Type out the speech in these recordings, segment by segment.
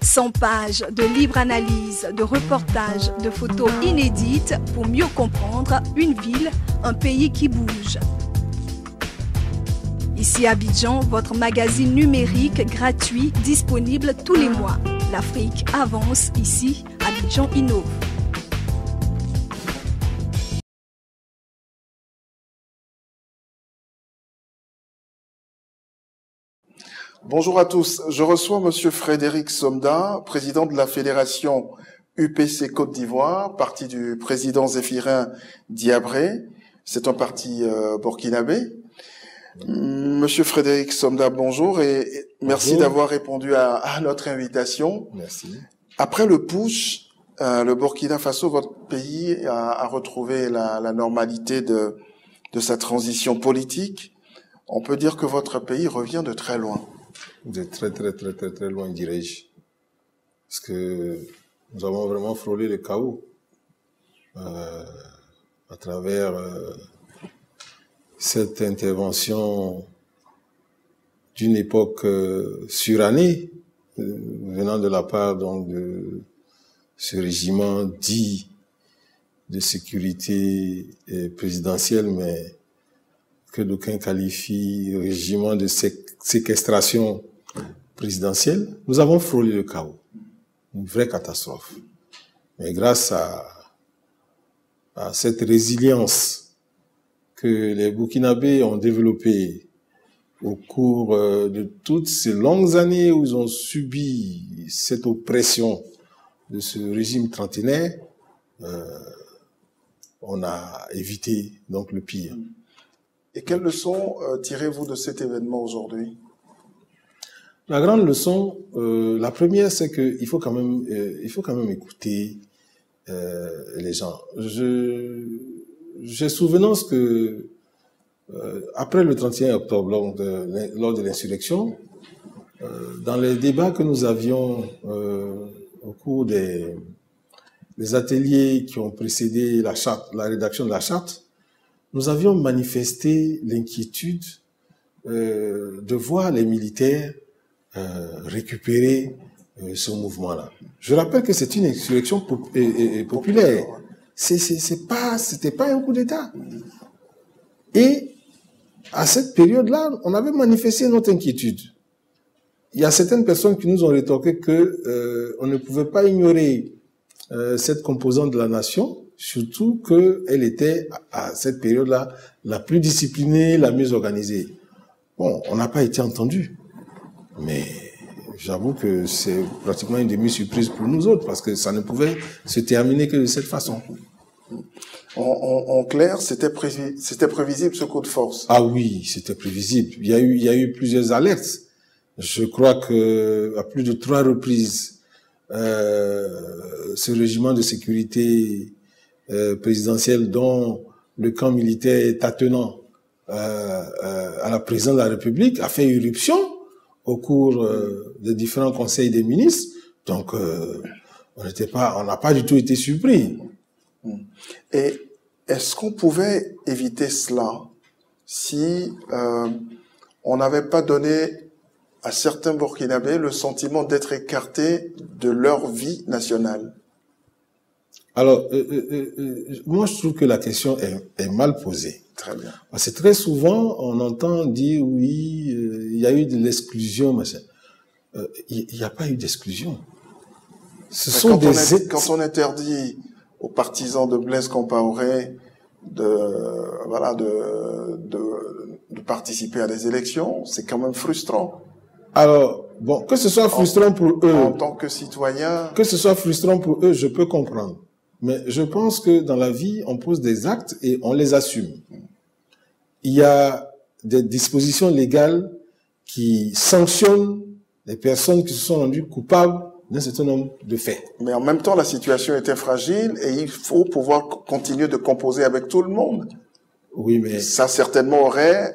100 pages de libre analyse, de reportages, de photos inédites pour mieux comprendre une ville, un pays qui bouge. Ici Abidjan, votre magazine numérique gratuit disponible tous les mois. L'Afrique avance ici, Abidjan innove. Bonjour à tous, je reçois Monsieur Frédéric Somda, président de la fédération UPC Côte d'Ivoire, parti du président Zéphirin Diabré. C'est un parti burkinabé. Monsieur Frédéric Somda, bonjour et merci d'avoir répondu à notre invitation. Merci. Après le putsch, le Burkina Faso, votre pays, a retrouvé la normalité de sa transition politique. On peut dire que votre pays revient de très loin. De très loin, dirais-je. Parce que nous avons vraiment frôlé le chaos à travers cette intervention d'une époque surannée, venant de la part donc de ce régiment dit de sécurité présidentielle, mais que d'aucuns qualifient de régiment de séquestration présidentielle. Nous avons frôlé le chaos, une vraie catastrophe. Mais grâce à cette résilience que les Burkinabés ont développée au cours de toutes ces longues années où ils ont subi cette oppression de ce régime trentenaire, on a évité donc le pire. Et quelles leçons tirez-vous de cet événement aujourd'hui? La grande leçon, la première, c'est qu'il faut quand même écouter les gens. J'ai souvenance que après le 31 octobre, lors de l'insurrection, dans les débats que nous avions au cours des ateliers qui ont précédé la rédaction de la charte, nous avions manifesté l'inquiétude de voir les militaires récupérer ce mouvement-là. Je rappelle que c'est une insurrection populaire. C'était pas un coup d'État. Et à cette période-là, on avait manifesté notre inquiétude. Il y a certaines personnes qui nous ont rétorqué que on ne pouvait pas ignorer cette composante de la nation, surtout qu'elle était, à cette période-là, la plus disciplinée, la mieux organisée. Bon, on n'a pas été entendu. Mais j'avoue que c'est pratiquement une demi-surprise pour nous autres, parce que ça ne pouvait se terminer que de cette façon. En clair, c'était prévisible ce coup de force. Ah oui, c'était prévisible. Il y a eu plusieurs alertes. Je crois que à plus de 3 reprises, ce régiment de sécurité présidentielle dont le camp militaire est attenant à la présidence de la République a fait irruption au cours des différents conseils des ministres. Donc, on n'a pas du tout été surpris. Et est-ce qu'on pouvait éviter cela si on n'avait pas donné à certains Burkinabés le sentiment d'être écartés de leur vie nationale? Alors, moi, je trouve que la question est mal posée. Très bien. Parce que très souvent, on entend dire, oui, il y a eu de l'exclusion, machin. Il n'y a pas eu d'exclusion. Quand on interdit aux partisans de Blaise Compaoré de participer à des élections, c'est quand même frustrant. Alors, bon, que ce soit frustrant pour eux. En tant que citoyen. Que ce soit frustrant pour eux, je peux comprendre. Mais je pense que dans la vie, on pose des actes et on les assume. Il y a des dispositions légales qui sanctionnent les personnes qui se sont rendues coupables d'un certain nombre de faits. Mais en même temps, la situation était fragile et il faut pouvoir continuer de composer avec tout le monde. Oui, mais... Ça certainement aurait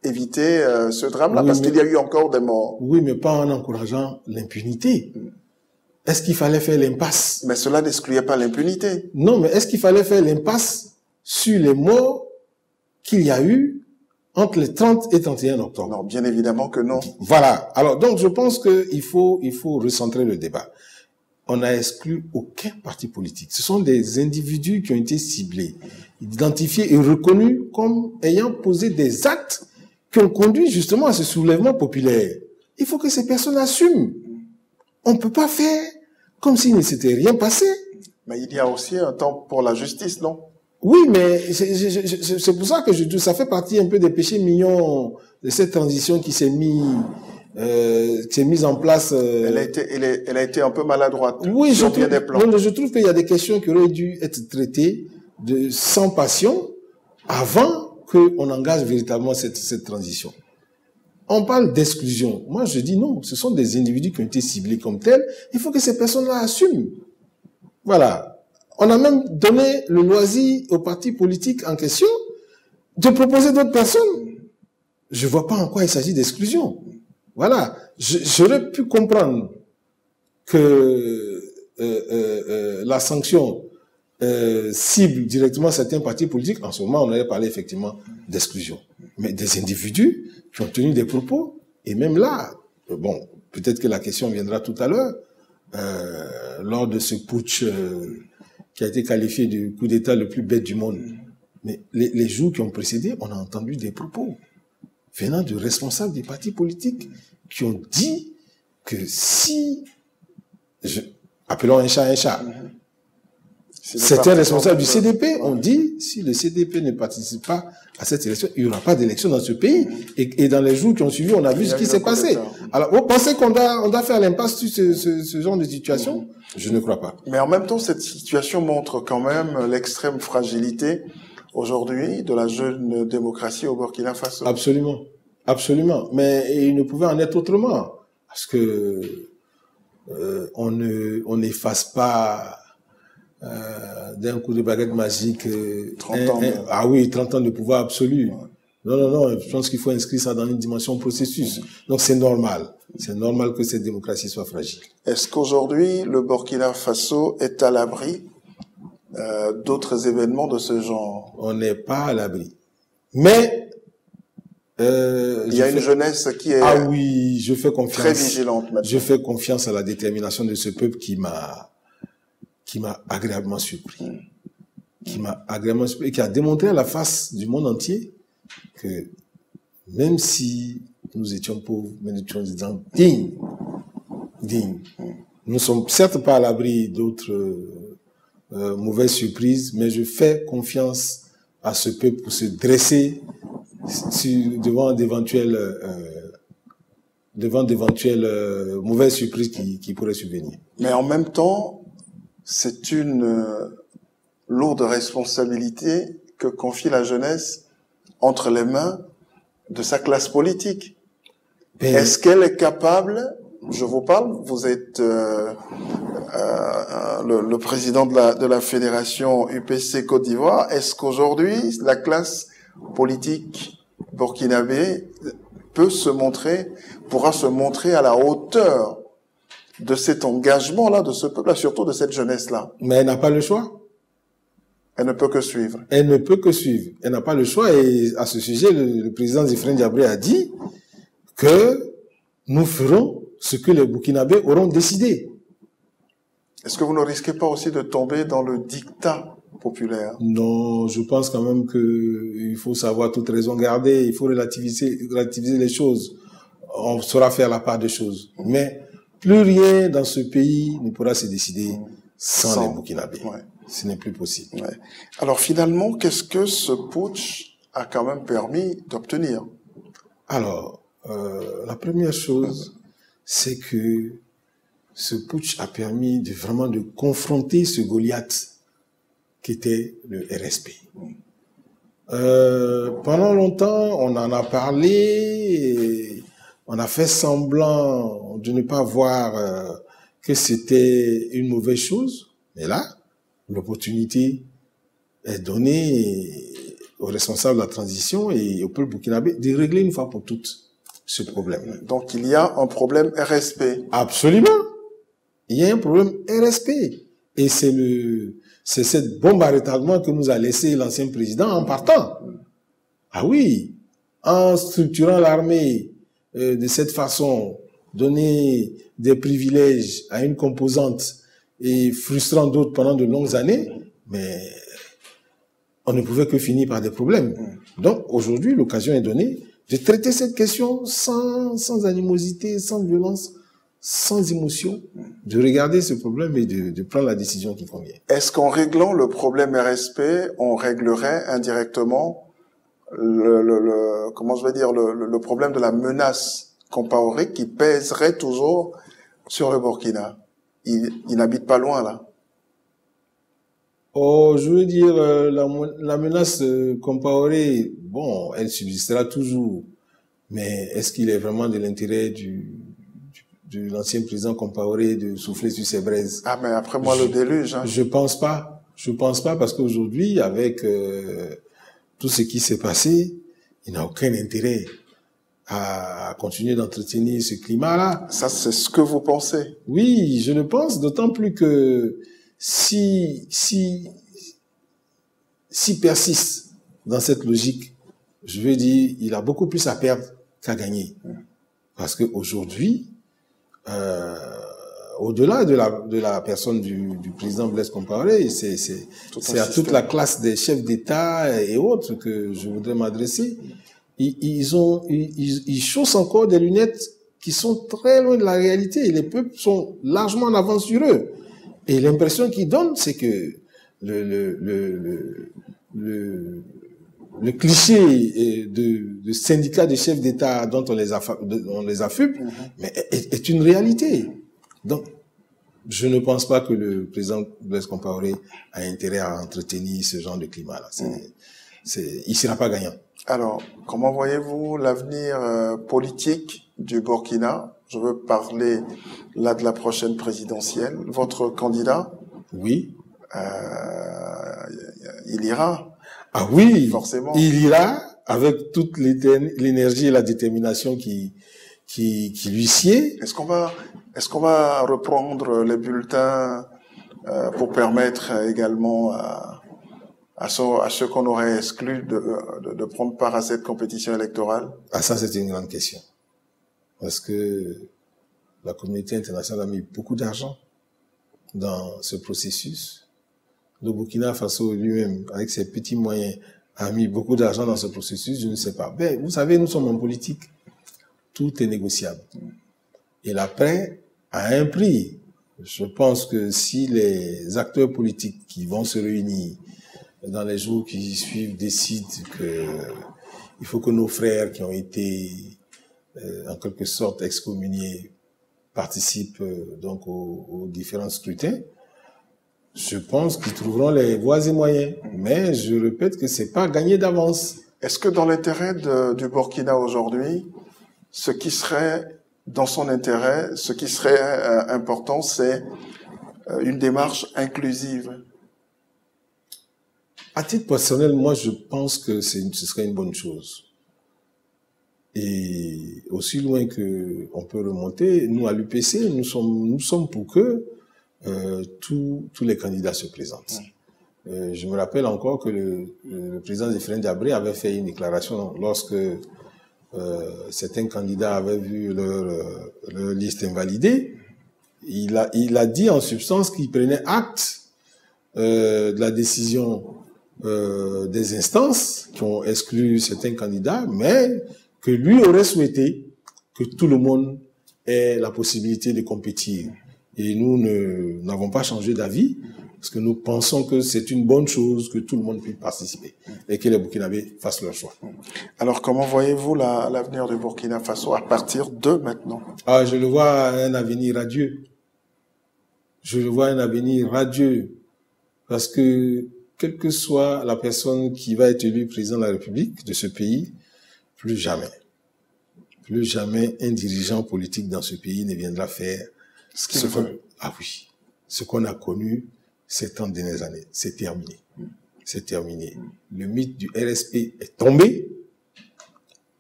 évité ce drame-là, oui, parce qu'il y a eu encore des morts. Oui, mais pas en encourageant l'impunité. Est-ce qu'il fallait faire l'impasse? Mais cela n'excluait pas l'impunité. Non, mais est-ce qu'il fallait faire l'impasse sur les morts qu'il y a eu entre les 30 et 31 octobre. Non, bien évidemment que non. Voilà. Alors, donc, je pense qu'il faut recentrer le débat. On n'a exclu aucun parti politique. Ce sont des individus qui ont été ciblés, identifiés et reconnus comme ayant posé des actes qui ont conduit justement à ce soulèvement populaire. Il faut que ces personnes assument. On ne peut pas faire comme s'il ne s'était rien passé. Mais il y a aussi un temps pour la justice, non? Oui, mais c'est pour ça que je dis, ça fait partie un peu des péchés mignons de cette transition qui s'est mise en place. Elle a été un peu maladroite. Oui, je trouve qu'il y a des questions qui auraient dû être traitées sans passion avant qu'on engage véritablement cette transition. On parle d'exclusion. Moi, je dis non. Ce sont des individus qui ont été ciblés comme tels. Il faut que ces personnes-là assument. Voilà. On a même donné le loisir aux partis politiques en question de proposer d'autres personnes. Je vois pas en quoi il s'agit d'exclusion. Voilà. J'aurais pu comprendre que la sanction cible directement certains partis politiques. En ce moment, on allait parler effectivement d'exclusion. Mais des individus qui ont tenu des propos, et même là, bon, peut-être que la question viendra tout à l'heure, lors de ce putsch qui a été qualifié du coup d'État le plus bête du monde. Mais les jours qui ont précédé, on a entendu des propos venant de responsables des partis politiques qui ont dit que si, appelons un chat, certains responsables du CDP ont dit, si le CDP ne participe pas à cette élection, il n'y aura pas d'élection dans ce pays. Et dans les jours qui ont suivi, on a vu ce qui s'est passé. Alors, vous pensez qu'on doit faire l'impasse sur ce genre de situation? Je ne crois pas. Mais en même temps, cette situation montre quand même l'extrême fragilité aujourd'hui de la jeune démocratie au Burkina Faso. Absolument. Absolument. Mais il ne pouvait en être autrement. Parce que on n'efface pas d'un coup de baguette magique 30 ans. 30 ans de pouvoir absolu. Ouais. Non, je pense qu'il faut inscrire ça dans une dimension processus. Donc c'est normal. C'est normal que cette démocratie soit fragile. Est-ce qu'aujourd'hui, le Burkina Faso est à l'abri d'autres événements de ce genre? On n'est pas à l'abri. Mais il y a une jeunesse qui est je fais confiance, très vigilante maintenant. Je fais confiance à la détermination de ce peuple qui m'a agréablement surpris. Qui m'a agréablement surpris et qui a démontré à la face du monde entier que même si nous étions pauvres, mais nous étions des gens dignes. Nous ne sommes certes pas à l'abri d'autres mauvaises surprises, mais je fais confiance à ce peuple pour se dresser devant d'éventuelles mauvaises surprises qui pourraient survenir. Mais en même temps, c'est une lourde responsabilité que confie la jeunesse entre les mains de sa classe politique. Est-ce qu'elle est capable, je vous parle, vous êtes le président de la fédération UPC Côte d'Ivoire, est-ce qu'aujourd'hui la classe politique burkinabé pourra se montrer à la hauteur de cet engagement-là, de ce peuple-là, surtout de cette jeunesse-là? Mais elle n'a pas le choix. Elle ne peut que suivre. Elle ne peut que suivre. Elle n'a pas le choix. Et à ce sujet, le président Zéphrin Diabré a dit que nous ferons ce que les Burkinabés auront décidé. Est-ce que vous ne risquez pas aussi de tomber dans le diktat populaire? Non, je pense quand même qu'il faut savoir toute raison garder. Il faut relativiser les choses. On saura faire la part des choses. Mais plus rien dans ce pays ne pourra se décider sans les Burkinabés. Ouais. Ce n'est plus possible. Ouais. Alors finalement, qu'est-ce que ce putsch a quand même permis d'obtenir? Alors, la première chose, c'est que ce putsch a permis vraiment de confronter ce Goliath qui était le RSP. Pendant longtemps, on en a parlé, et on a fait semblant de ne pas voir que c'était une mauvaise chose, mais là, l'opportunité est donnée aux responsables de la transition et au peuple burkinabé de régler une fois pour toutes ce problème. Donc il y a un problème RSP. Absolument. Il y a un problème RSP. Et c'est cette bombe à retardement que nous a laissé l'ancien président en partant. Ah oui. en structurant l'armée de cette façon, donner des privilèges à une composante et frustrant d'autres pendant de longues années, mais on ne pouvait que finir par des problèmes. Donc aujourd'hui, l'occasion est donnée de traiter cette question sans animosité, sans violence, sans émotion, de regarder ce problème et de prendre la décision qui convient. Est-ce qu'en réglant le problème RSP, on réglerait indirectement le problème de la menace Compaoré qui pèserait toujours sur le Burkina? Il n'habite pas loin, là. Oh, je veux dire, la menace Compaoré, bon, elle subsistera toujours. Mais est-ce qu'il est vraiment de l'intérêt de l'ancien président Compaoré de souffler sur ses braises? Ah, mais après moi, le déluge. Hein. Je pense pas. Je pense pas parce qu'aujourd'hui, avec tout ce qui s'est passé, il n'a aucun intérêt à continuer d'entretenir ce climat-là. Ça, c'est ce que vous pensez? Oui, je le pense, d'autant plus que si persiste dans cette logique, je veux dire, il a beaucoup plus à perdre qu'à gagner. Parce qu'aujourd'hui, au-delà de la personne du président Blaise Compaoré, c'est à toute la classe des chefs d'État et autres que je voudrais m'adresser. Ils chaussent encore des lunettes qui sont très loin de la réalité. Les peuples sont largement en avance sur eux. Et l'impression qu'ils donnent, c'est que le cliché de syndicat de chefs d'État dont on les affuble, mais est une réalité. Donc, je ne pense pas que le président Blaise Compaoré a intérêt à entretenir ce genre de climat-là. Il ne sera pas gagnant. Alors, comment voyez-vous l'avenir politique du Burkina? Je veux parler là de la prochaine présidentielle. Votre candidat? Oui. Il ira. Ah oui, forcément. Il ira avec toute l'énergie et la détermination qui lui sied. Est-ce qu'on va reprendre les bulletins pour permettre également à ceux qu'on aurait exclus de prendre part à cette compétition électorale? Ah, ça, c'est une grande question. Parce que la communauté internationale a mis beaucoup d'argent dans ce processus. Le Burkina Faso lui-même, avec ses petits moyens, a mis beaucoup d'argent dans ce processus, je ne sais pas. Ben, vous savez, nous sommes en politique. Tout est négociable. Et l'après a un prix. Je pense que si les acteurs politiques qui vont se réunir dans les jours qui suivent décident qu'il faut que nos frères qui ont été en quelque sorte excommuniés participent donc aux différents scrutins, je pense qu'ils trouveront les voies et moyens. Mais je répète que c'est pas gagné d'avance. Est-ce que dans l'intérêt du Burkina aujourd'hui, ce qui serait dans son intérêt, ce qui serait important, c'est une démarche inclusive? À titre personnel, moi, je pense que ce serait une bonne chose. Et aussi loin que on peut remonter, nous, à l'UPC, nous sommes pour que tous les candidats se présentent. Je me rappelle encore que le président Zéphirin Diabré avait fait une déclaration lorsque certains candidats avaient vu leur liste invalidée. Il a dit en substance qu'il prenait acte de la décision des instances qui ont exclu certains candidats, mais que lui aurait souhaité que tout le monde ait la possibilité de compétir. Et nous n'avons pas changé d'avis, parce que nous pensons que c'est une bonne chose que tout le monde puisse participer et que les Burkinabés fassent leur choix. Alors, comment voyez-vous l'avenir du Burkina Faso à partir de maintenant? Ah, je le vois un avenir radieux. Je le vois un avenir radieux, parce que quelle que soit la personne qui va être élue président de la République de ce pays, plus jamais un dirigeant politique dans ce pays ne viendra faire ce qu'on a connu ces 30 dernières années. C'est terminé. C'est terminé. Le mythe du RSP est tombé.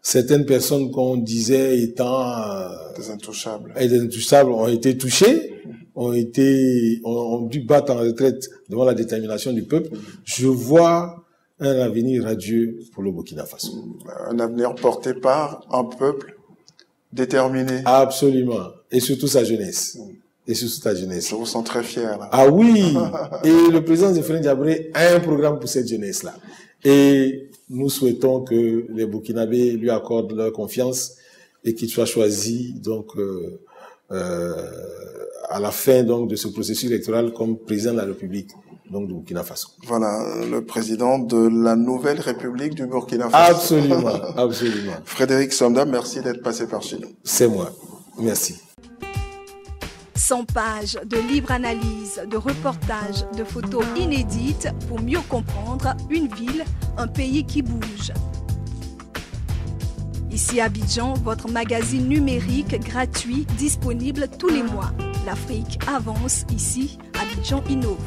Certaines personnes qu'on disait étant des intouchables ont été touchées, ont dû battre en retraite devant la détermination du peuple. Je vois un avenir radieux pour le Burkina Faso. Un avenir porté par un peuple déterminé. Absolument. Et surtout sa jeunesse. Et surtout sa jeunesse. Je vous sens très fier, là. Ah oui! Et le président Zéphirine Diabré a un programme pour cette jeunesse-là. Et nous souhaitons que les Burkinabés lui accordent leur confiance et qu'il soit choisi, donc, à la fin, donc, de ce processus électoral comme président de la République, donc, du Burkina Faso. Voilà, le président de la nouvelle République du Burkina Faso. Absolument, absolument. Frédéric Somda, merci d'être passé par chez nous. C'est moi. Merci. 100 pages de libre analyse, de reportages, de photos inédites pour mieux comprendre une ville, un pays qui bouge. Ici Abidjan, votre magazine numérique gratuit disponible tous les mois. L'Afrique avance ici, Abidjan innove.